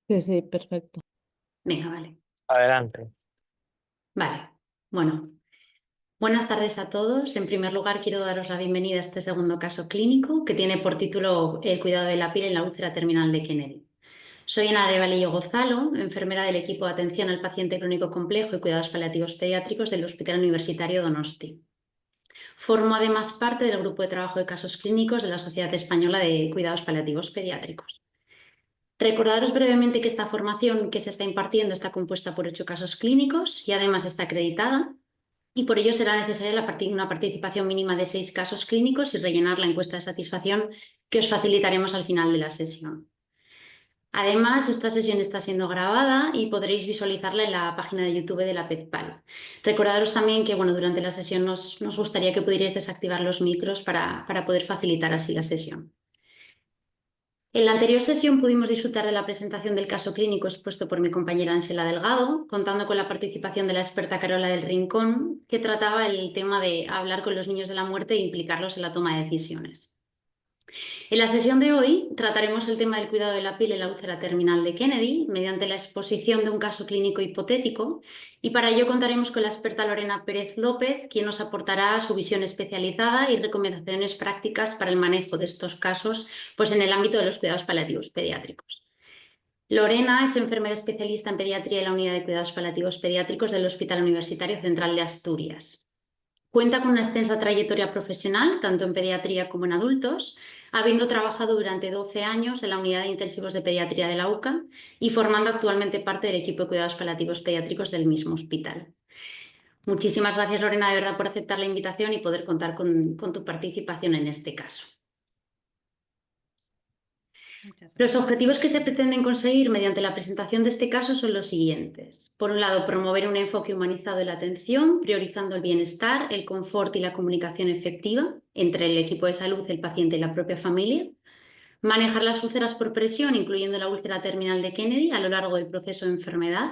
Sí, sí, perfecto. Venga, vale. Adelante. Vale. Bueno, buenas tardes a todos. En primer lugar, quiero daros la bienvenida a este segundo caso clínico que tiene por título El cuidado de la piel en la úlcera terminal de Kennedy. Soy Ana Arevalillo Gonzalo, enfermera del equipo de atención al paciente crónico complejo y cuidados paliativos pediátricos del Hospital Universitario Donosti. Formo además parte del grupo de trabajo de casos clínicos de la Sociedad Española de Cuidados Paliativos Pediátricos. Recordaros brevemente que esta formación que se está impartiendo está compuesta por 8 casos clínicos y además está acreditada, y por ello será necesaria una participación mínima de 6 casos clínicos y rellenar la encuesta de satisfacción que os facilitaremos al final de la sesión. Además, esta sesión está siendo grabada y podréis visualizarla en la página de YouTube de la PEDPAL. Recordaros también que durante la sesión nos gustaría que pudierais desactivar los micros para poder facilitar así la sesión. En la anterior sesión pudimos disfrutar de la presentación del caso clínico expuesto por mi compañera Ángela Delgado, contando con la participación de la experta Carola del Rincón, que trataba el tema de hablar con los niños de la muerte e implicarlos en la toma de decisiones. En la sesión de hoy trataremos el tema del cuidado de la piel en la úlcera terminal de Kennedy mediante la exposición de un caso clínico hipotético, y para ello contaremos con la experta Lorena Pérez López, quien nos aportará su visión especializada y recomendaciones prácticas para el manejo de estos casos en el ámbito de los cuidados paliativos pediátricos. Lorena es enfermera especialista en pediatría en la Unidad de Cuidados Paliativos Pediátricos del Hospital Universitario Central de Asturias. Cuenta con una extensa trayectoria profesional, tanto en pediatría como en adultos, habiendo trabajado durante 12 años en la Unidad de Intensivos de Pediatría de la UCA y formando actualmente parte del equipo de cuidados paliativos pediátricos del mismo hospital. Muchísimas gracias, Lorena, de verdad, por aceptar la invitación y poder contar con tu participación en este caso. Los objetivos que se pretenden conseguir mediante la presentación de este caso son los siguientes. Por un lado, promover un enfoque humanizado de la atención, priorizando el bienestar, el confort y la comunicación efectiva entre el equipo de salud, el paciente y la propia familia. Manejar las úlceras por presión, incluyendo la úlcera terminal de Kennedy, a lo largo del proceso de enfermedad.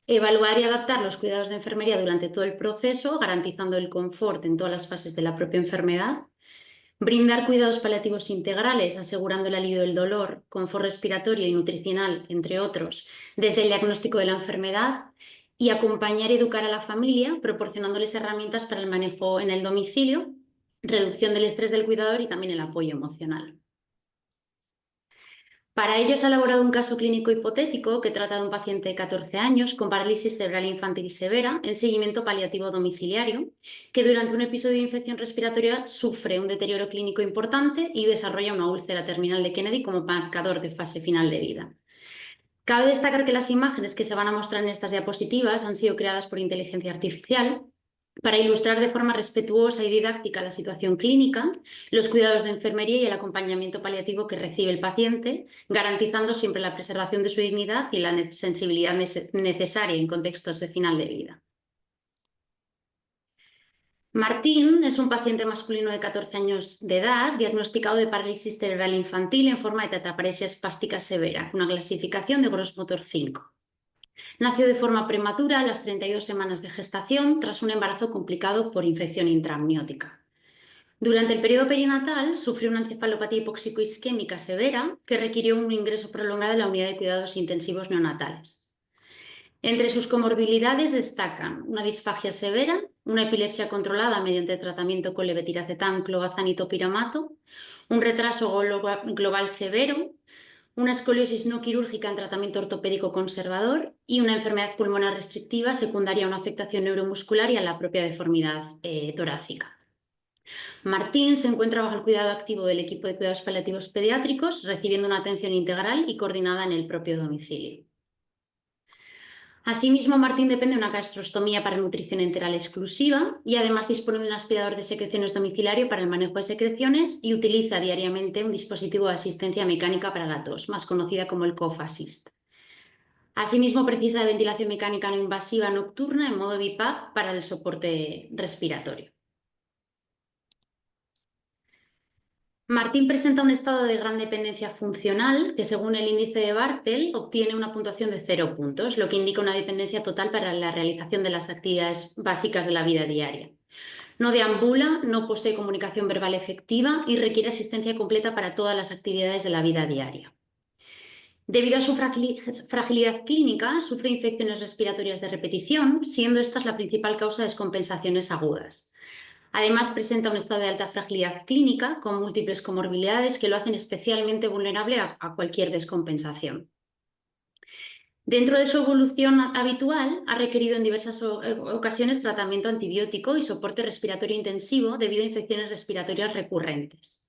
Evaluar y adaptar los cuidados de enfermería durante todo el proceso, garantizando el confort en todas las fases de la propia enfermedad. Brindar cuidados paliativos integrales, asegurando el alivio del dolor, confort respiratorio y nutricional, entre otros, desde el diagnóstico de la enfermedad. Y acompañar y educar a la familia, proporcionándoles herramientas para el manejo en el domicilio, reducción del estrés del cuidador y también el apoyo emocional. Para ello se ha elaborado un caso clínico hipotético que trata de un paciente de 14 años con parálisis cerebral infantil severa en seguimiento paliativo domiciliario, que durante un episodio de infección respiratoria sufre un deterioro clínico importante y desarrolla una úlcera terminal de Kennedy como marcador de fase final de vida. Cabe destacar que las imágenes que se van a mostrar en estas diapositivas han sido creadas por inteligencia artificial para ilustrar de forma respetuosa y didáctica la situación clínica, los cuidados de enfermería y el acompañamiento paliativo que recibe el paciente, garantizando siempre la preservación de su dignidad y la sensibilidad necesaria en contextos de final de vida. Martín es un paciente masculino de 14 años de edad, diagnosticado de parálisis cerebral infantil en forma de tetraparesia espástica severa, una clasificación de Gross Motor 5. Nació de forma prematura a las 32 semanas de gestación tras un embarazo complicado por infección intraamniótica. Durante el periodo perinatal sufrió una encefalopatía hipóxico-isquémica severa que requirió un ingreso prolongado en la unidad de cuidados intensivos neonatales. Entre sus comorbilidades destacan una disfagia severa, una epilepsia controlada mediante tratamiento con levetiracetam, clobazam y topiramato, un retraso global severo, una escoliosis no quirúrgica en tratamiento ortopédico conservador y una enfermedad pulmonar restrictiva secundaria a una afectación neuromuscular y a la propia deformidad torácica. Martín se encuentra bajo el cuidado activo del equipo de cuidados paliativos pediátricos, recibiendo una atención integral y coordinada en el propio domicilio. Asimismo, Martín depende de una gastrostomía para nutrición enteral exclusiva y además dispone de un aspirador de secreciones domiciliario para el manejo de secreciones y utiliza diariamente un dispositivo de asistencia mecánica para la tos, más conocida como el Cough Assist. Asimismo, precisa de ventilación mecánica no invasiva nocturna en modo BiPAP para el soporte respiratorio. Martín presenta un estado de gran dependencia funcional que, según el índice de Bartel, obtiene una puntuación de 0 puntos, lo que indica una dependencia total para la realización de las actividades básicas de la vida diaria. No deambula, no posee comunicación verbal efectiva y requiere asistencia completa para todas las actividades de la vida diaria. Debido a su fragilidad clínica, sufre infecciones respiratorias de repetición, siendo esta la principal causa de descompensaciones agudas. Además, presenta un estado de alta fragilidad clínica con múltiples comorbilidades que lo hacen especialmente vulnerable a cualquier descompensación. Dentro de su evolución habitual, ha requerido en diversas ocasiones tratamiento antibiótico y soporte respiratorio intensivo debido a infecciones respiratorias recurrentes.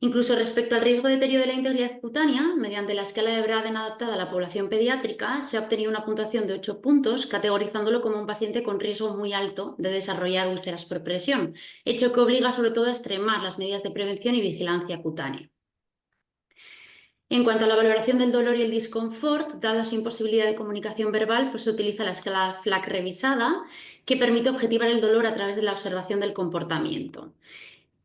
Incluso respecto al riesgo de deterioro de la integridad cutánea, mediante la escala de Braden adaptada a la población pediátrica, se ha obtenido una puntuación de 8 puntos, categorizándolo como un paciente con riesgo muy alto de desarrollar úlceras por presión, hecho que obliga sobre todo a extremar las medidas de prevención y vigilancia cutánea. En cuanto a la valoración del dolor y el disconfort, dada su imposibilidad de comunicación verbal, pues se utiliza la escala FLAC revisada, que permite objetivar el dolor a través de la observación del comportamiento.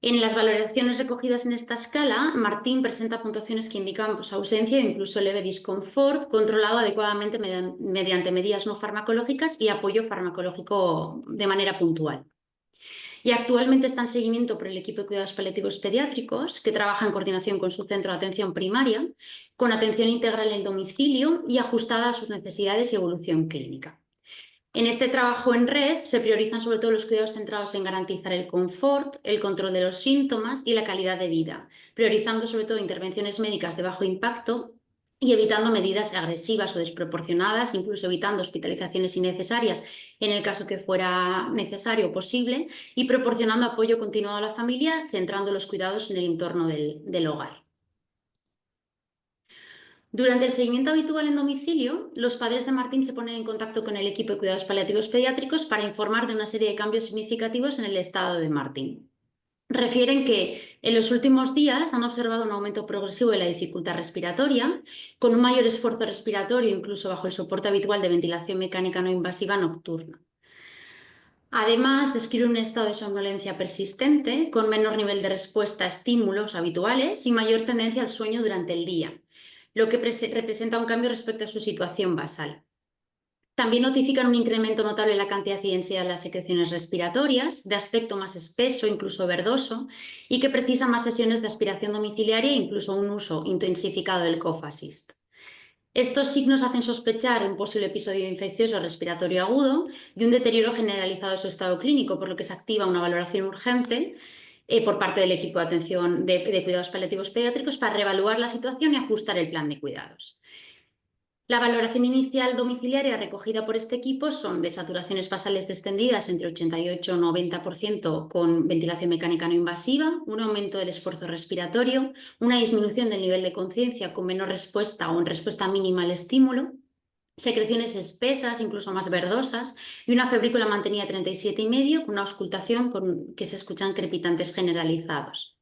En las valoraciones recogidas en esta escala, Martín presenta puntuaciones que indican ausencia o incluso leve disconfort, controlado adecuadamente mediante medidas no farmacológicas y apoyo farmacológico de manera puntual. Y actualmente está en seguimiento por el equipo de cuidados paliativos pediátricos, que trabaja en coordinación con su centro de atención primaria, con atención integral en el domicilio y ajustada a sus necesidades y evolución clínica. En este trabajo en red se priorizan sobre todo los cuidados centrados en garantizar el confort, el control de los síntomas y la calidad de vida, priorizando sobre todo intervenciones médicas de bajo impacto y evitando medidas agresivas o desproporcionadas, incluso evitando hospitalizaciones innecesarias en el caso que fuera necesario o posible, y proporcionando apoyo continuado a la familia, centrando los cuidados en el entorno del hogar. Durante el seguimiento habitual en domicilio, los padres de Martín se ponen en contacto con el equipo de cuidados paliativos pediátricos para informar de una serie de cambios significativos en el estado de Martín. Refieren que en los últimos días han observado un aumento progresivo de la dificultad respiratoria, con un mayor esfuerzo respiratorio incluso bajo el soporte habitual de ventilación mecánica no invasiva nocturna. Además, describe un estado de somnolencia persistente, con menor nivel de respuesta a estímulos habituales y mayor tendencia al sueño durante el día, lo que representa un cambio respecto a su situación basal. También notifican un incremento notable en la cantidad y densidad de las secreciones respiratorias, de aspecto más espeso, incluso verdoso, y que precisa más sesiones de aspiración domiciliaria e incluso un uso intensificado del cough assist. Estos signos hacen sospechar un posible episodio infeccioso respiratorio agudo y un deterioro generalizado de su estado clínico, por lo que se activa una valoración urgente por parte del equipo de atención de cuidados paliativos pediátricos para reevaluar la situación y ajustar el plan de cuidados. La valoración inicial domiciliaria recogida por este equipo son de saturaciones basales descendidas entre 88 y 90% con ventilación mecánica no invasiva, un aumento del esfuerzo respiratorio, una disminución del nivel de conciencia con menor respuesta o en respuesta mínima al estímulo, secreciones espesas, incluso más verdosas, y una febrícula mantenida 37,5 con una auscultación con que se escuchan crepitantes generalizados.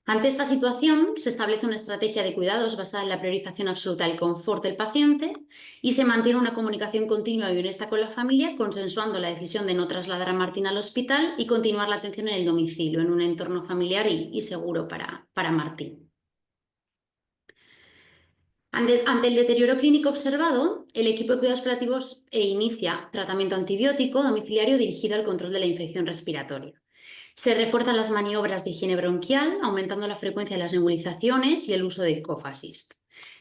Ante esta situación, se establece una estrategia de cuidados basada en la priorización absoluta del confort del paciente y se mantiene una comunicación continua y honesta con la familia, consensuando la decisión de no trasladar a Martín al hospital y continuar la atención en el domicilio, en un entorno familiar y seguro para Martín. Ante el deterioro clínico observado, el equipo de cuidados paliativos inicia tratamiento antibiótico domiciliario dirigido al control de la infección respiratoria. Se refuerzan las maniobras de higiene bronquial, aumentando la frecuencia de las nebulizaciones y el uso de cough assist.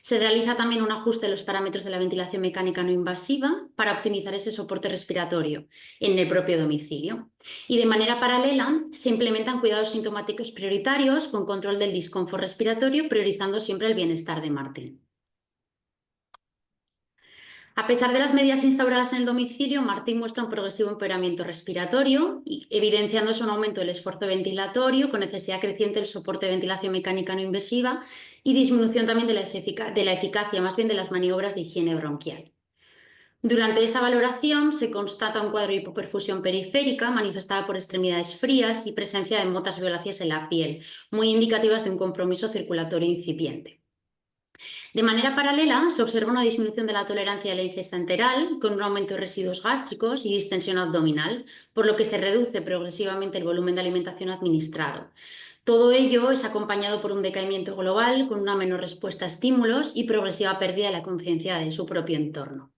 Se realiza también un ajuste de los parámetros de la ventilación mecánica no invasiva para optimizar ese soporte respiratorio en el propio domicilio. Y de manera paralela, se implementan cuidados sintomáticos prioritarios con control del disconfort respiratorio, priorizando siempre el bienestar de Martín. A pesar de las medidas instauradas en el domicilio, Martín muestra un progresivo empeoramiento respiratorio, evidenciándose un aumento del esfuerzo ventilatorio con necesidad creciente del soporte de ventilación mecánica no invasiva y disminución también de la eficacia más bien de las maniobras de higiene bronquial. Durante esa valoración se constata un cuadro de hipoperfusión periférica manifestada por extremidades frías y presencia de motas violáceas en la piel, muy indicativas de un compromiso circulatorio incipiente. De manera paralela, se observa una disminución de la tolerancia a la ingesta enteral, con un aumento de residuos gástricos y distensión abdominal, por lo que se reduce progresivamente el volumen de alimentación administrado. Todo ello es acompañado por un decaimiento global, con una menor respuesta a estímulos y progresiva pérdida de la conciencia de su propio entorno.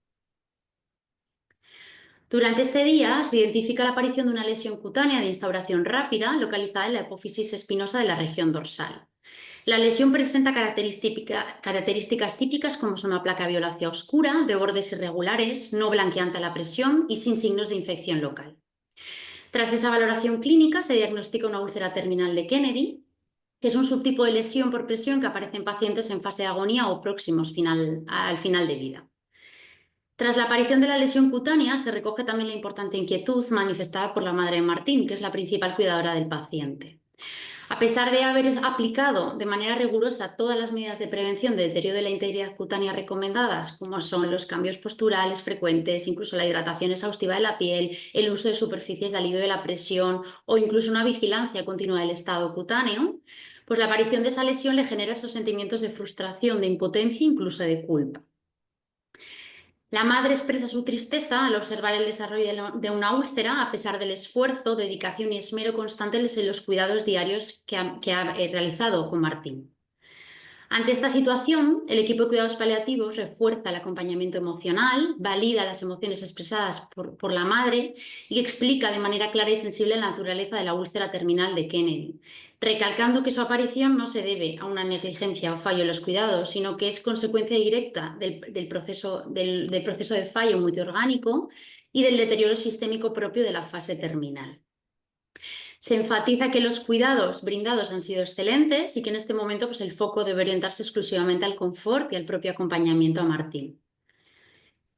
Durante este día se identifica la aparición de una lesión cutánea de instauración rápida localizada en la hipófisis espinosa de la región dorsal. La lesión presenta características típicas como son una placa violácea oscura, de bordes irregulares, no blanqueante a la presión y sin signos de infección local. Tras esa valoración clínica se diagnostica una úlcera terminal de Kennedy, que es un subtipo de lesión por presión que aparece en pacientes en fase de agonía o próximos al final de vida. Tras la aparición de la lesión cutánea se recoge también la importante inquietud manifestada por la madre de Martín, que es la principal cuidadora del paciente. A pesar de haber aplicado de manera rigurosa todas las medidas de prevención de deterioro de la integridad cutánea recomendadas, como son los cambios posturales frecuentes, incluso la hidratación exhaustiva de la piel, el uso de superficies de alivio de la presión o incluso una vigilancia continua del estado cutáneo, pues la aparición de esa lesión le genera esos sentimientos de frustración, de impotencia e incluso de culpa. La madre expresa su tristeza al observar el desarrollo de una úlcera, a pesar del esfuerzo, dedicación y esmero constantes en los cuidados diarios que ha realizado con Martín. Ante esta situación, el equipo de cuidados paliativos refuerza el acompañamiento emocional, valida las emociones expresadas por la madre y explica de manera clara y sensible la naturaleza de la úlcera terminal de Kennedy, recalcando que su aparición no se debe a una negligencia o fallo en los cuidados, sino que es consecuencia directa del proceso de fallo multiorgánico y del deterioro sistémico propio de la fase terminal. Se enfatiza que los cuidados brindados han sido excelentes y que en este momento pues, el foco debe orientarse exclusivamente al confort y al propio acompañamiento a Martín.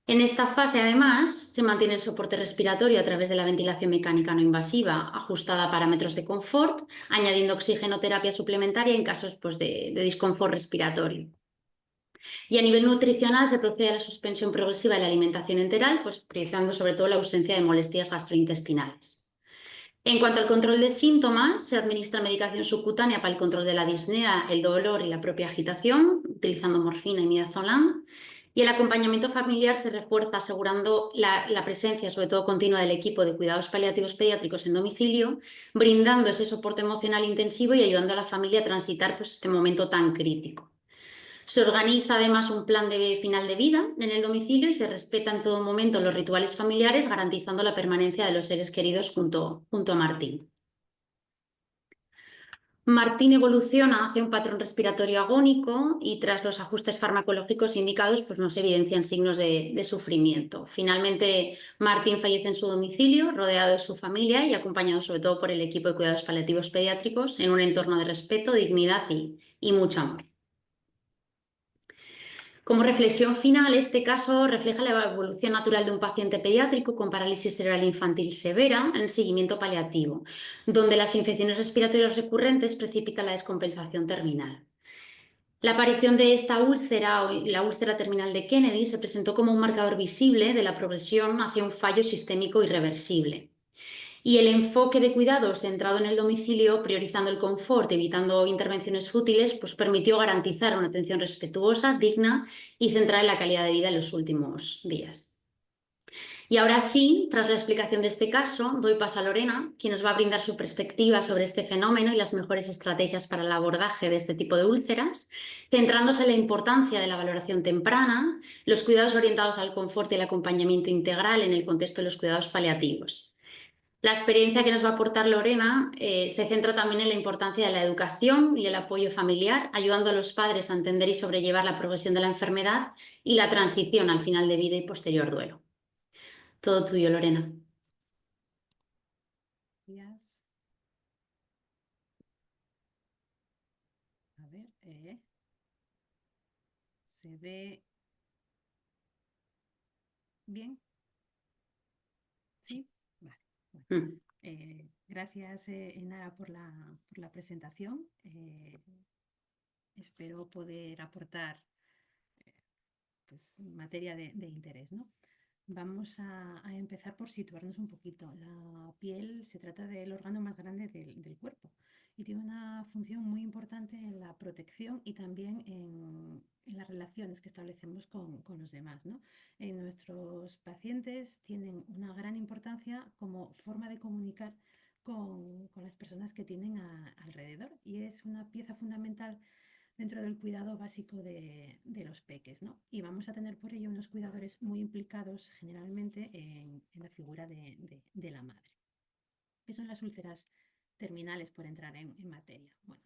En esta fase, además, se mantiene el soporte respiratorio a través de la ventilación mecánica no invasiva, ajustada a parámetros de confort, añadiendo oxigenoterapia suplementaria en casos pues, de disconfort respiratorio. Y a nivel nutricional se procede a la suspensión progresiva de la alimentación enteral, pues, priorizando sobre todo la ausencia de molestias gastrointestinales. En cuanto al control de síntomas, se administra medicación subcutánea para el control de la disnea, el dolor y la propia agitación, utilizando morfina y midazolam. Y el acompañamiento familiar se refuerza asegurando la presencia, sobre todo continua, del equipo de cuidados paliativos pediátricos en domicilio, brindando ese soporte emocional intensivo y ayudando a la familia a transitar pues, este momento tan crítico. Se organiza además un plan de final de vida en el domicilio y se respeta en todo momento los rituales familiares, garantizando la permanencia de los seres queridos junto a Martín. Martín evoluciona hacia un patrón respiratorio agónico y tras los ajustes farmacológicos indicados pues no se evidencian signos de sufrimiento. Finalmente, Martín fallece en su domicilio, rodeado de su familia y acompañado sobre todo por el equipo de cuidados paliativos pediátricos en un entorno de respeto, dignidad y mucho amor. Como reflexión final, este caso refleja la evolución natural de un paciente pediátrico con parálisis cerebral infantil severa en seguimiento paliativo, donde las infecciones respiratorias recurrentes precipitan la descompensación terminal. La aparición de esta úlcera o la úlcera terminal de Kennedy se presentó como un marcador visible de la progresión hacia un fallo sistémico irreversible. Y el enfoque de cuidados centrado en el domicilio, priorizando el confort, evitando intervenciones fútiles, pues permitió garantizar una atención respetuosa, digna y centrada en la calidad de vida en los últimos días. Y ahora sí, tras la explicación de este caso, doy paso a Lorena, quien nos va a brindar su perspectiva sobre este fenómeno y las mejores estrategias para el abordaje de este tipo de úlceras, centrándose en la importancia de la valoración temprana, los cuidados orientados al confort y el acompañamiento integral en el contexto de los cuidados paliativos. La experiencia que nos va a aportar Lorena se centra también en la importancia de la educación y el apoyo familiar, ayudando a los padres a entender y sobrellevar la progresión de la enfermedad y la transición al final de vida y posterior duelo. Todo tuyo, Lorena. Gracias. A ver, ¿se ve bien? ¿Sí? Vale. Bueno. Gracias, Enara, por la presentación. Espero poder aportar pues, materia de interés, ¿no? Vamos a empezar por situarnos un poquito. La piel se trata del órgano más grande del cuerpo y tiene una función muy importante en la protección y también en las relaciones que establecemos con los demás, ¿no? Nuestros pacientes tienen una gran importancia como forma de comunicar con las personas que tienen alrededor y es una pieza fundamental dentro del cuidado básico de los peques, ¿no? Y vamos a tener por ello unos cuidadores muy implicados generalmente en la figura de la madre. ¿Qué son las úlceras terminales por entrar en materia? Bueno,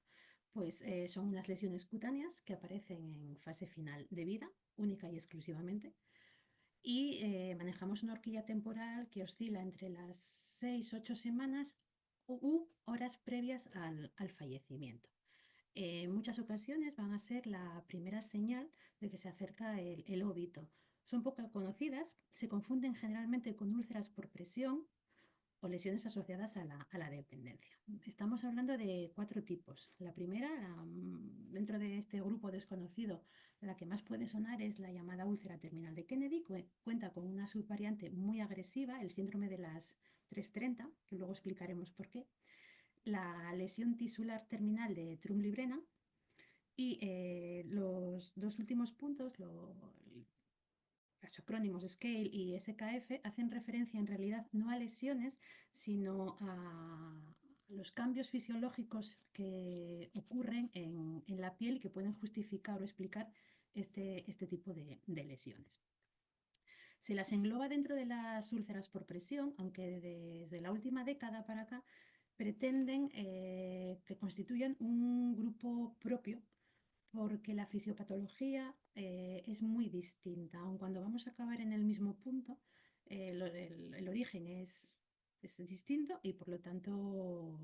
Pues son unas lesiones cutáneas que aparecen en fase final de vida, única y exclusivamente, y manejamos una horquilla temporal que oscila entre las 6-8 semanas u horas previas al fallecimiento. En muchas ocasiones van a ser la primera señal de que se acerca el óbito. Son poco conocidas, se confunden generalmente con úlceras por presión o lesiones asociadas a la dependencia. Estamos hablando de 4 tipos. La primera, dentro de este grupo desconocido, la que más puede sonar es la llamada úlcera terminal de Kennedy, que cuenta con una subvariante muy agresiva, el síndrome de las 330, que luego explicaremos por qué, la lesión tisular terminal de Trumli-Brennan y los dos últimos puntos, los acrónimos SCALE y SKF, hacen referencia en realidad no a lesiones, sino a los cambios fisiológicos que ocurren en la piel y que pueden justificar o explicar este tipo de lesiones. Se las engloba dentro de las úlceras por presión, aunque desde la última década para acá pretenden que constituyan un grupo propio porque la fisiopatología es muy distinta. Aun cuando vamos a acabar en el mismo punto, el origen es distinto y por lo tanto,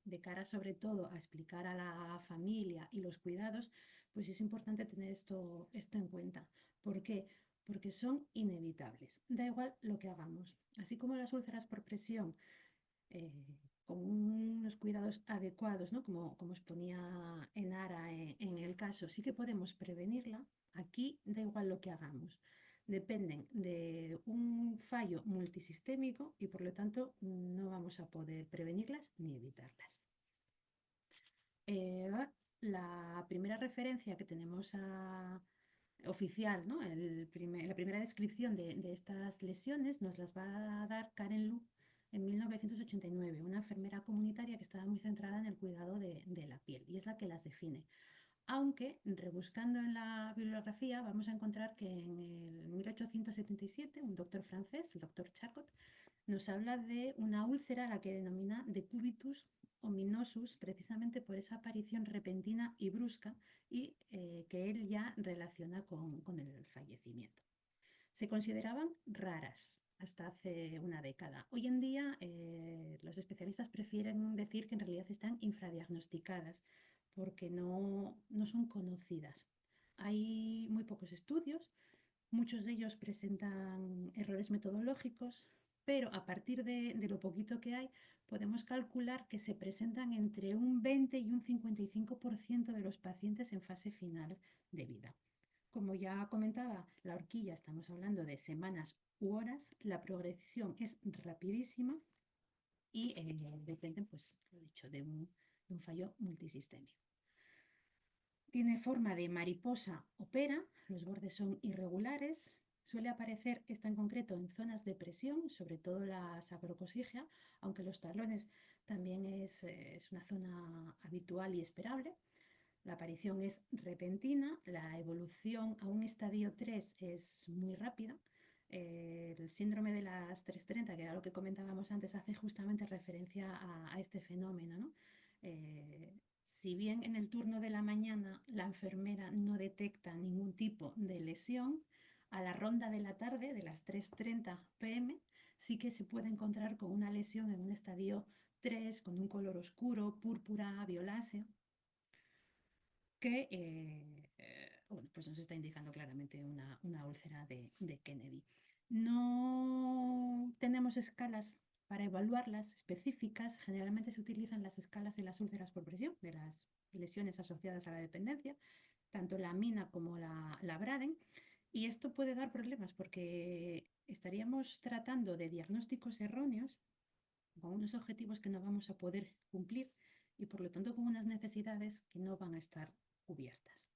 de cara sobre todo a explicar a la familia y los cuidados, pues es importante tener esto en cuenta. ¿Por qué? Porque son inevitables. Da igual lo que hagamos. Así como las úlceras por presión eh, con unos cuidados adecuados, ¿no? Como exponía Enara en el caso, sí que podemos prevenirla. Aquí da igual lo que hagamos. Dependen de un fallo multisistémico y por lo tanto no vamos a poder prevenirlas ni evitarlas. La primera referencia que tenemos oficial, ¿no? La primera descripción de estas lesiones nos las va a dar Karen Lu en 1989, una enfermera comunitaria que estaba muy centrada en el cuidado de la piel y es la que las define. Aunque rebuscando en la bibliografía vamos a encontrar que en el 1877 un doctor francés, el doctor Charcot, nos habla de una úlcera a la que denomina decubitus ominosus, precisamente por esa aparición repentina y brusca y que él ya relaciona con el fallecimiento. Se consideraban raras hasta hace una década. Hoy en día los especialistas prefieren decir que en realidad están infradiagnosticadas porque no son conocidas. Hay muy pocos estudios, muchos de ellos presentan errores metodológicos, pero a partir de lo poquito que hay, podemos calcular que se presentan entre un 20 y un 55% de los pacientes en fase final de vida. Como ya comentaba, la horquilla, estamos hablando de semanas u horas, la progresión es rapidísima y depende, pues, lo dicho, de un fallo multisistémico. Tiene forma de mariposa o pera, los bordes son irregulares, suele aparecer esta en concreto en zonas de presión, sobre todo la sacrococígea, aunque los talones también es una zona habitual y esperable. La aparición es repentina, la evolución a un estadio 3 es muy rápida. El síndrome de las 330, que era lo que comentábamos antes, hace justamente referencia a este fenómeno, ¿no? Si bien en el turno de la mañana la enfermera no detecta ningún tipo de lesión, a la ronda de la tarde, de las 3:30 pm, sí que se puede encontrar con una lesión en un estadio 3, con un color oscuro, púrpura, violáceo, que bueno, pues nos está indicando claramente una úlcera de Kennedy. No tenemos escalas para evaluarlas específicas. Generalmente se utilizan las escalas de las úlceras por presión, de las lesiones asociadas a la dependencia, tanto la Mina como la Braden. Y esto puede dar problemas porque estaríamos tratando de diagnósticos erróneos con unos objetivos que no vamos a poder cumplir y por lo tanto con unas necesidades que no van a estar cubiertas.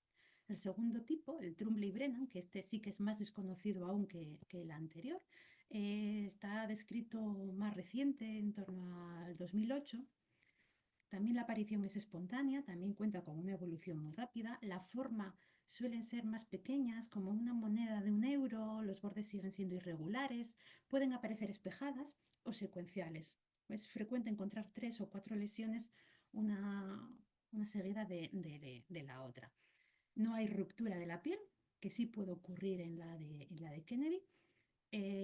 El segundo tipo, el Trumley-Brennan, que este sí que es más desconocido aún que el anterior, está descrito más reciente, en torno al 2008. También la aparición es espontánea, también cuenta con una evolución muy rápida. La forma suelen ser más pequeñas, como una moneda de €1, los bordes siguen siendo irregulares, pueden aparecer espejadas o secuenciales. Es frecuente encontrar 3 o 4 lesiones, una una seguida de la otra. No hay ruptura de la piel, que sí puede ocurrir en la de Kennedy.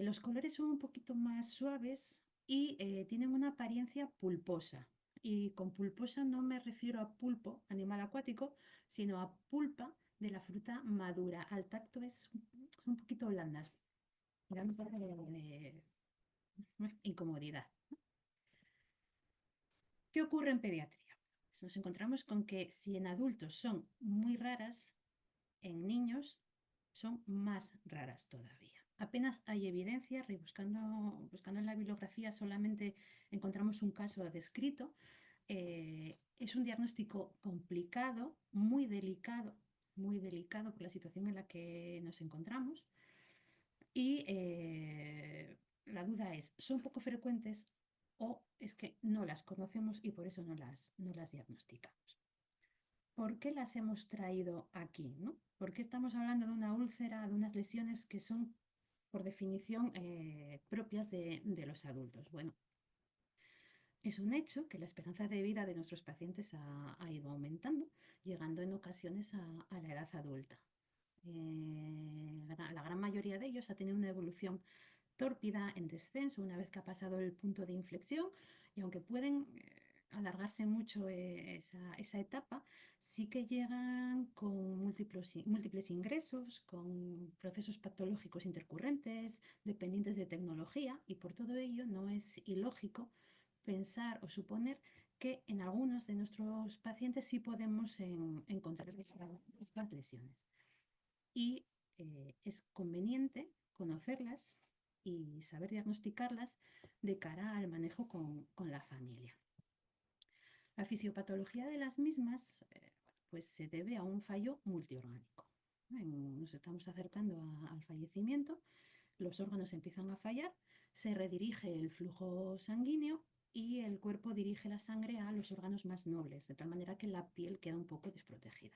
Los colores son un poquito más suaves y tienen una apariencia pulposa. Y con pulposa no me refiero a pulpo, animal acuático, sino a pulpa de la fruta madura. Al tacto es un poquito blandas, da un poco de incomodidad. ¿Qué ocurre en pediatría? Pues nos encontramos con que si en adultos son muy raras, en niños son más raras todavía. Apenas hay evidencia, buscando en la bibliografía solamente encontramos un caso descrito. Es un diagnóstico complicado, muy delicado por la situación en la que nos encontramos. Y la duda es, ¿son poco frecuentes o es que no las conocemos y por eso no las diagnosticamos? ¿Por qué las hemos traído aquí, ¿no? ¿Por qué estamos hablando de una úlcera, de unas lesiones que son, por definición, propias de los adultos? Bueno, es un hecho que la esperanza de vida de nuestros pacientes ha ido aumentando, llegando en ocasiones a la edad adulta. La gran mayoría de ellos ha tenido una evolución tórpida en descenso una vez que ha pasado el punto de inflexión y aunque pueden alargarse mucho esa etapa, sí que llegan con múltiples ingresos, con procesos patológicos intercurrentes, dependientes de tecnología y por todo ello no es ilógico pensar o suponer que en algunos de nuestros pacientes sí podemos encontrar estas lesiones y es conveniente conocerlas y saber diagnosticarlas de cara al manejo con la familia. La fisiopatología de las mismas pues se debe a un fallo multiorgánico. Nos estamos acercando al fallecimiento, los órganos empiezan a fallar, se redirige el flujo sanguíneo y el cuerpo dirige la sangre a los órganos más nobles, de tal manera que la piel queda un poco desprotegida.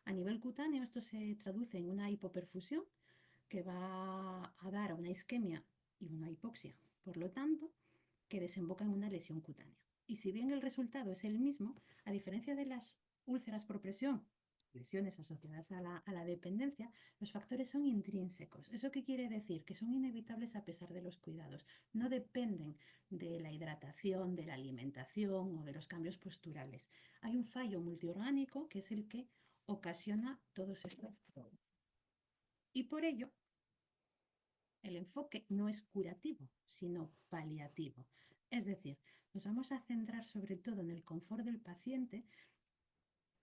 A nivel cutáneo, esto se traduce en una hipoperfusión que va a dar a una isquemia y una hipoxia, por lo tanto, que desemboca en una lesión cutánea. Y si bien el resultado es el mismo, a diferencia de las úlceras por presión, lesiones asociadas a la dependencia, los factores son intrínsecos. ¿Eso qué quiere decir? Que son inevitables a pesar de los cuidados. No dependen de la hidratación, de la alimentación o de los cambios posturales. Hay un fallo multiorgánico que es el que ocasiona todos estos problemas. Y por ello, el enfoque no es curativo, sino paliativo. Es decir, nos vamos a centrar sobre todo en el confort del paciente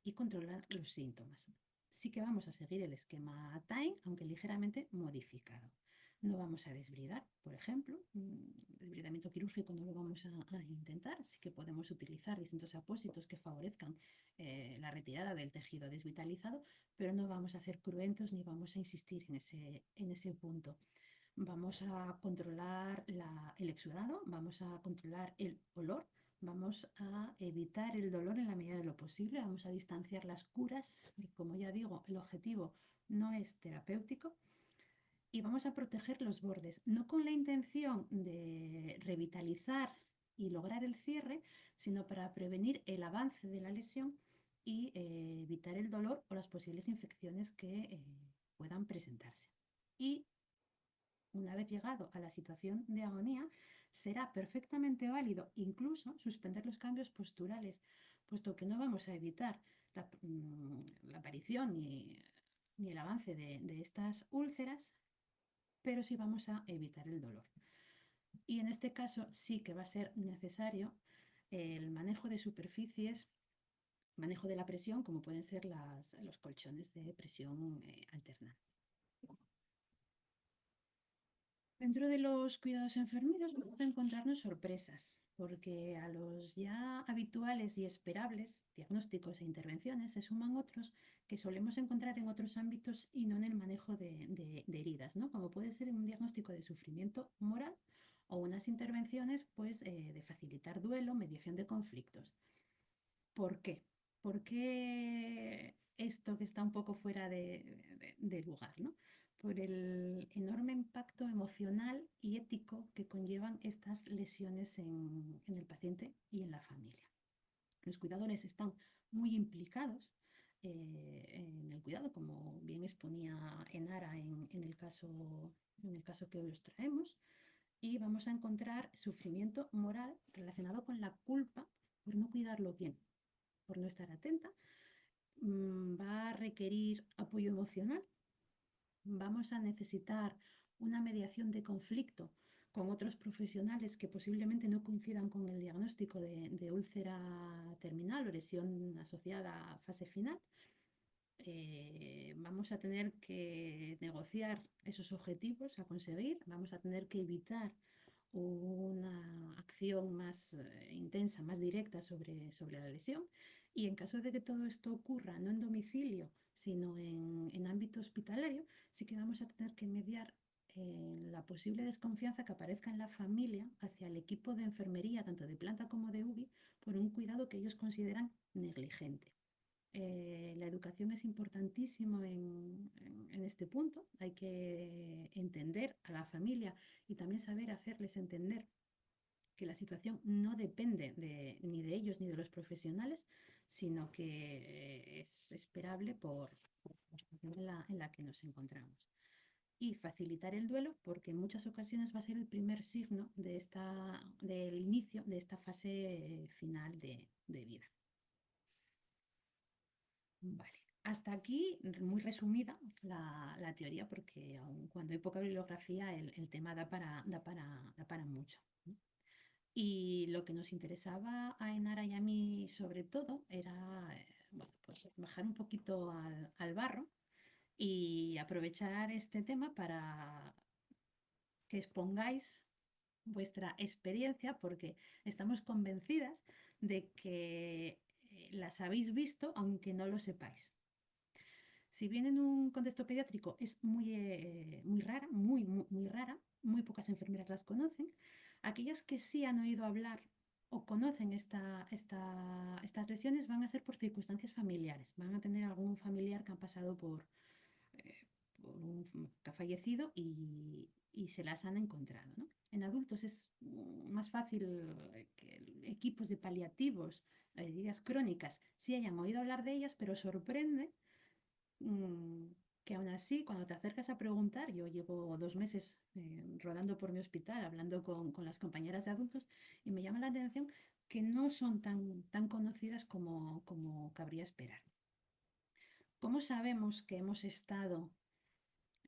y controlar los síntomas. Sí que vamos a seguir el esquema TIME, aunque ligeramente modificado. No vamos a desbridar, por ejemplo, desbridamiento quirúrgico no lo vamos a intentar, sí que podemos utilizar distintos apósitos que favorezcan la retirada del tejido desvitalizado, pero no vamos a ser cruentos ni vamos a insistir en ese punto. Vamos a controlar el exudado, vamos a controlar el olor, vamos a evitar el dolor en la medida de lo posible, vamos a distanciar las curas, porque como ya digo, el objetivo no es terapéutico, y vamos a proteger los bordes, no con la intención de revitalizar y lograr el cierre, sino para prevenir el avance de la lesión y evitar el dolor o las posibles infecciones que puedan presentarse. Y una vez llegado a la situación de agonía, será perfectamente válido incluso suspender los cambios posturales, puesto que no vamos a evitar la aparición ni el avance de estas úlceras, pero sí vamos a evitar el dolor. Y en este caso sí que va a ser necesario el manejo de superficies, manejo de la presión, como pueden ser los colchones de presión alternada. Dentro de los cuidados enfermeros vamos a encontrarnos sorpresas, porque a los ya habituales y esperables diagnósticos e intervenciones se suman otros que solemos encontrar en otros ámbitos y no en el manejo de heridas, ¿no? Como puede ser un diagnóstico de sufrimiento moral o unas intervenciones pues, de facilitar duelo, mediación de conflictos. ¿Por qué? ¿Por qué esto que está un poco fuera de lugar, ¿no? Por el enorme impacto emocional y ético que conllevan estas lesiones en el paciente y en la familia. Los cuidadores están muy implicados en el cuidado, como bien exponía Enara en el caso que hoy os traemos, y vamos a encontrar sufrimiento moral relacionado con la culpa por no cuidarlo bien, por no estar atenta. Va a requerir apoyo emocional, vamos a necesitar una mediación de conflicto con otros profesionales que posiblemente no coincidan con el diagnóstico de úlcera terminal o lesión asociada a fase final. Vamos a tener que negociar esos objetivos a conseguir, vamos a tener que evitar una acción más intensa, más directa sobre la lesión. Y en caso de que todo esto ocurra no en domicilio, sino en ámbito hospitalario, sí que vamos a tener que mediar la posible desconfianza que aparezca en la familia hacia el equipo de enfermería, tanto de planta como de UBI, por un cuidado que ellos consideran negligente. La educación es importantísimo en este punto. Hay que entender a la familia y también saber hacerles entender que la situación no depende ni de ellos ni de los profesionales, sino que es esperable por la situación en la que nos encontramos. Y facilitar el duelo porque en muchas ocasiones va a ser el primer signo del inicio de esta fase final de vida. Vale. Hasta aquí, muy resumida la teoría, porque aun cuando hay poca bibliografía, el tema da para mucho, ¿no? Y lo que nos interesaba a Enara y a mí sobre todo era bueno, pues bajar un poquito al barro y aprovechar este tema para que expongáis vuestra experiencia, porque estamos convencidas de que las habéis visto aunque no lo sepáis. Si bien en un contexto pediátrico es muy rara, muy rara, muy pocas enfermeras las conocen, aquellas que sí han oído hablar o conocen estas lesiones van a ser por circunstancias familiares, van a tener algún familiar que ha pasado eh, que ha fallecido y se las han encontrado, ¿no? En adultos es más fácil que equipos de paliativos, heridas crónicas, sí hayan oído hablar de ellas, pero sorprende que aún así, cuando te acercas a preguntar, yo llevo 2 meses rodando por mi hospital, hablando con las compañeras de adultos, y me llama la atención que no son tan conocidas como cabría esperar. ¿Cómo sabemos que hemos estado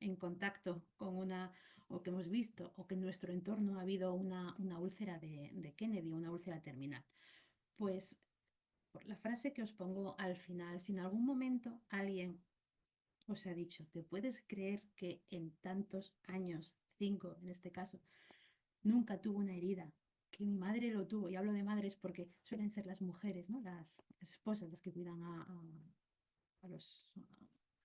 en contacto con o que hemos visto, o que en nuestro entorno ha habido una úlcera de Kennedy, una úlcera terminal? Pues por la frase que os pongo al final, si en algún momento alguien os ha dicho, ¿te puedes creer que en tantos años, 5 en este caso, nunca tuvo una herida? Que mi madre lo tuvo, y hablo de madres porque suelen ser las mujeres, ¿no? Las esposas las que cuidan a los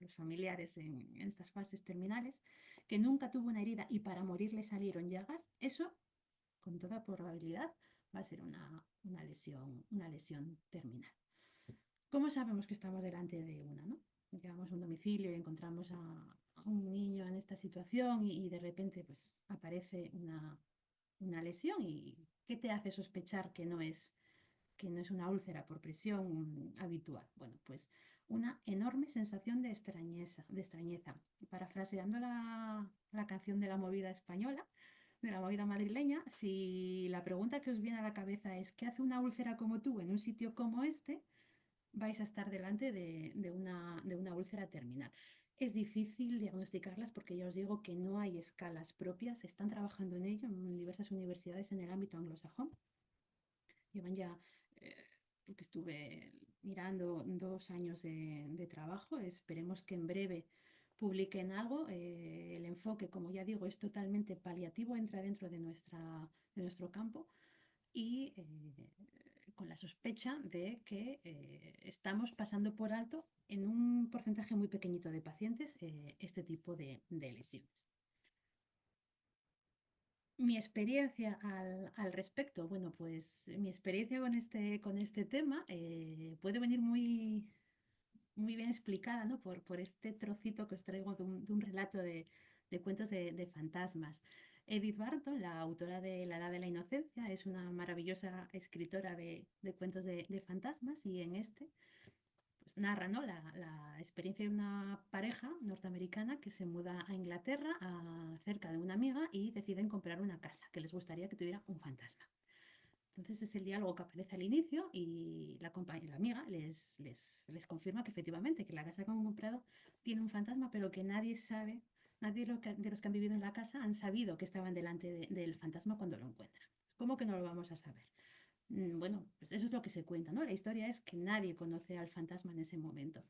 familiares en estas fases terminales, que nunca tuvo una herida y para morir le salieron llagas. Eso, con toda probabilidad, va a ser una lesión terminal. ¿Cómo sabemos que estamos delante de una, no? Llegamos a un domicilio y encontramos a un niño en esta situación y de repente pues aparece una lesión y ¿qué te hace sospechar que no es una úlcera por presión habitual? Bueno, pues una enorme sensación de extrañeza, de extrañeza. Parafraseando la canción de la movida española, de la movida madrileña, si la pregunta que os viene a la cabeza es ¿qué hace una úlcera como tú en un sitio como este? Vais a estar delante de una úlcera terminal. Es difícil diagnosticarlas porque ya os digo que no hay escalas propias, están trabajando en ello en diversas universidades en el ámbito anglosajón. Llevan ya, lo que estuve mirando, 2 años de trabajo. Esperemos que en breve publiquen algo. El enfoque, como ya digo, es totalmente paliativo, entra dentro de nuestro campo y con la sospecha de que estamos pasando por alto en un porcentaje muy pequeñito de pacientes este tipo de lesiones. Mi experiencia al respecto, bueno, pues mi experiencia con este tema puede venir muy bien explicada, ¿no? Por este trocito que os traigo de un relato de cuentos de fantasmas. Edith Barton, la autora de La Edad de la Inocencia, es una maravillosa escritora de cuentos de fantasmas y en este pues, narra, ¿no? la experiencia de una pareja norteamericana que se muda a Inglaterra cerca de una amiga y deciden comprar una casa que les gustaría que tuviera un fantasma. Entonces es el diálogo que aparece al inicio y la amiga les confirma que efectivamente que la casa que han comprado tiene un fantasma, pero que nadie sabe, nadie de los que han vivido en la casa han sabido que estaban delante del fantasma cuando lo encuentran. ¿Cómo que no lo vamos a saber? Bueno, pues eso es lo que se cuenta, ¿no? La historia es que nadie conoce al fantasma en ese momento.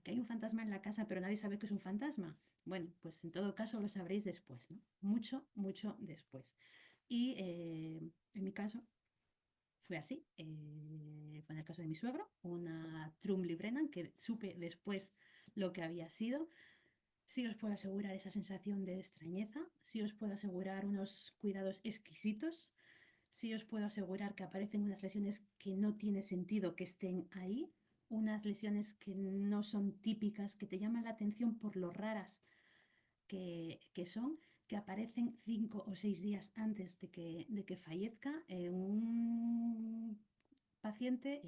Que hay un fantasma en la casa, pero nadie sabe que es un fantasma. Bueno, pues en todo caso lo sabréis después, ¿no? Mucho, mucho después. Y en mi caso fue así. Fue en el caso de mi suegro, una Trumley Brennan, que supe después lo que había sido. Sí os puedo asegurar esa sensación de extrañeza, sí os puedo asegurar unos cuidados exquisitos, sí os puedo asegurar que aparecen unas lesiones que no tiene sentido que estén ahí, unas lesiones que no son típicas, que te llaman la atención por lo raras que son, que aparecen 5 o 6 días antes de que fallezca un paciente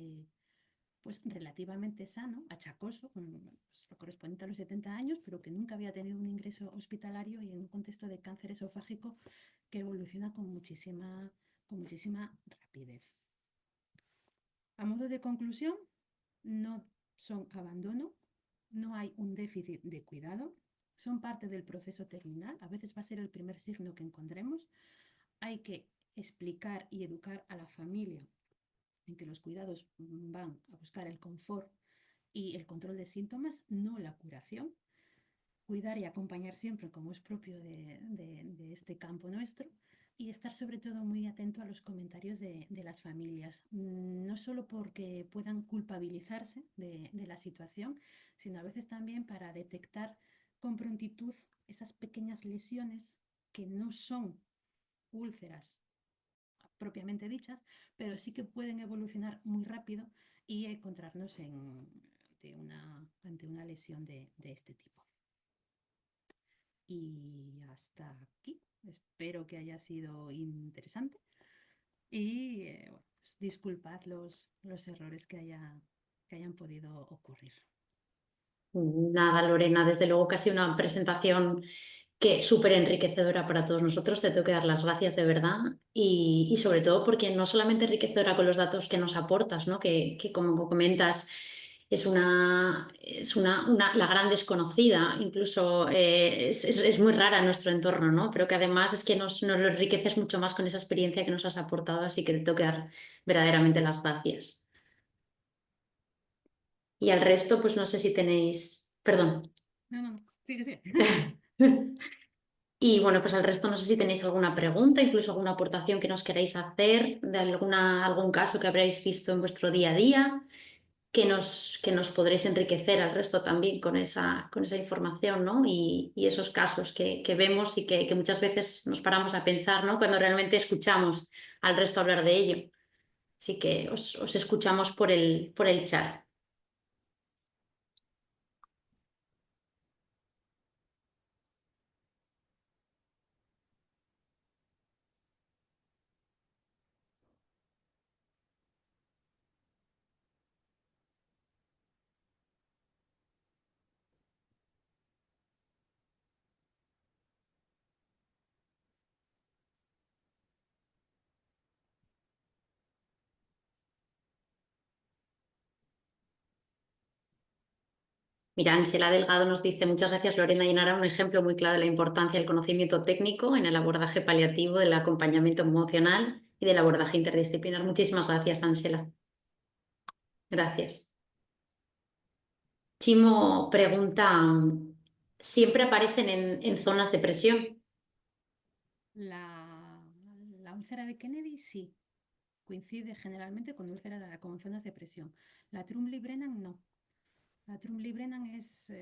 pues relativamente sano, achacoso, pues, correspondiente a los 70 años, pero que nunca había tenido un ingreso hospitalario y en un contexto de cáncer esofágico que evoluciona con muchísima rapidez. A modo de conclusión, no son abandono, no hay un déficit de cuidado, son parte del proceso terminal, a veces va a ser el primer signo que encontremos. Hay que explicar y educar a la familia en que los cuidados van a buscar el confort y el control de síntomas, no la curación. Cuidar y acompañar siempre, como es propio de este campo nuestro, y estar sobre todo muy atento a los comentarios de las familias, no solo porque puedan culpabilizarse de la situación, sino a veces también para detectar con prontitud esas pequeñas lesiones que no son úlceras propiamente dichas, pero sí que pueden evolucionar muy rápido y encontrarnos ante una lesión de este tipo. Y hasta aquí. Espero que haya sido interesante y bueno, pues disculpad los errores que hayan podido ocurrir. Nada, Lorena, desde luego que ha sido una presentación que súper enriquecedora para todos nosotros. Te tengo que dar las gracias de verdad y sobre todo porque no solamente enriquecedora con los datos que nos aportas, ¿no? Que como comentas es la gran desconocida, incluso es muy rara en nuestro entorno, ¿no? Pero que además es que nos lo enriqueces mucho más con esa experiencia que nos has aportado, así que te tengo que dar verdaderamente las gracias. Y al resto, pues no sé si tenéis... Perdón. No, sigue, sigue. Y bueno, pues al resto no sé si tenéis alguna pregunta, incluso alguna aportación que nos queráis hacer de algún caso que habréis visto en vuestro día a día, que nos podréis enriquecer al resto también con esa información, ¿no? Y esos casos que vemos y que muchas veces nos paramos a pensar, ¿no? Cuando realmente escuchamos al resto hablar de ello. Así que os escuchamos por el chat. Mira, Ángela Delgado nos dice, muchas gracias Lorena Llenara, un ejemplo muy claro de la importancia del conocimiento técnico en el abordaje paliativo, del acompañamiento emocional y del abordaje interdisciplinar. Muchísimas gracias, Ángela. Gracias. Chimo pregunta, ¿siempre aparecen en zonas de presión? La úlcera de Kennedy sí, coincide generalmente con zonas de presión. La Trumley-Brennan no. La Trumley-Brennan es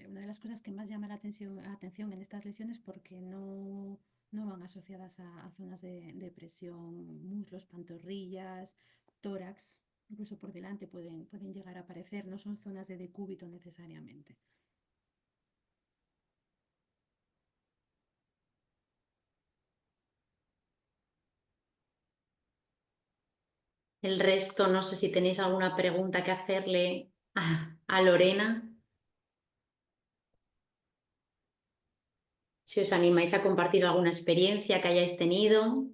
una de las cosas que más llama la atención en estas lesiones porque no van asociadas a zonas de presión, muslos, pantorrillas, tórax, incluso por delante pueden llegar a aparecer, no son zonas de decúbito necesariamente. El resto, no sé si tenéis alguna pregunta que hacerle a Lorena. Si os animáis a compartir alguna experiencia que hayáis tenido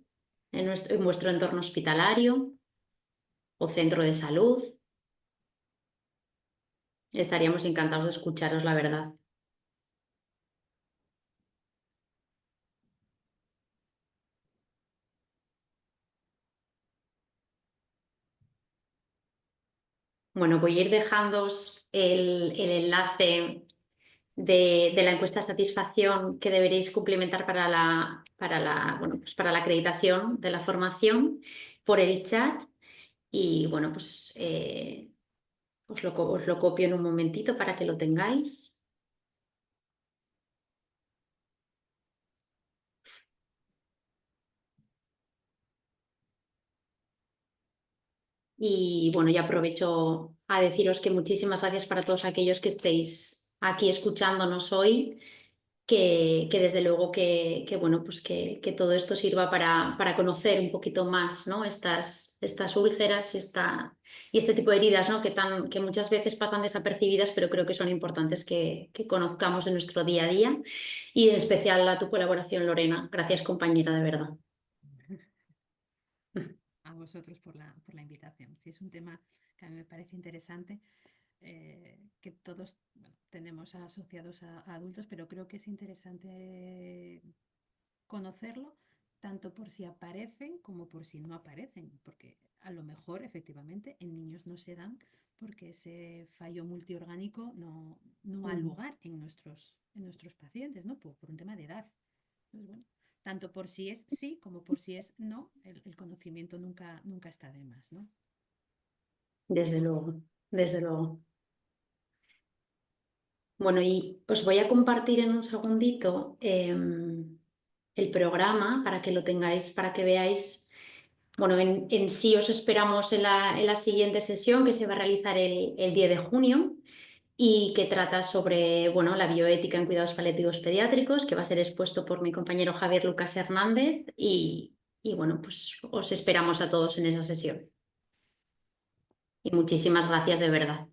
en vuestro entorno hospitalario o centro de salud. Estaríamos encantados de escucharos, la verdad. Bueno, voy a ir dejándoos el enlace de la encuesta de satisfacción que deberéis cumplimentar bueno, pues para la acreditación de la formación por el chat. Y bueno, pues os lo copio en un momentito para que lo tengáis. Y bueno, ya aprovecho a deciros que muchísimas gracias para todos aquellos que estéis aquí escuchándonos hoy, que desde luego bueno, pues que todo esto sirva para conocer un poquito más, ¿no? Estas úlceras y este tipo de heridas, ¿no? Que muchas veces pasan desapercibidas, pero creo que son importantes que conozcamos en nuestro día a día. Y en especial a tu colaboración, Lorena. Gracias, compañera, de verdad. A vosotros por la invitación. Sí, es un tema que a mí me parece interesante, que todos, bueno, tenemos asociados a adultos, pero creo que es interesante conocerlo tanto por si aparecen como por si no aparecen, porque a lo mejor efectivamente en niños no se dan porque ese fallo multiorgánico no ha Mm. lugar en nuestros pacientes, ¿no? Por un tema de edad. Entonces, bueno, tanto por si es sí como por si es no, el conocimiento nunca está de más, ¿no? Desde luego, desde luego. Bueno, y os voy a compartir en un segundito el programa para que lo tengáis, para que veáis. Bueno, en sí os esperamos en la siguiente sesión que se va a realizar el 10 de junio y que trata sobre, bueno, la bioética en cuidados paliativos pediátricos, que va a ser expuesto por mi compañero Javier Lucas Hernández y bueno, pues os esperamos a todos en esa sesión. Y muchísimas gracias de verdad.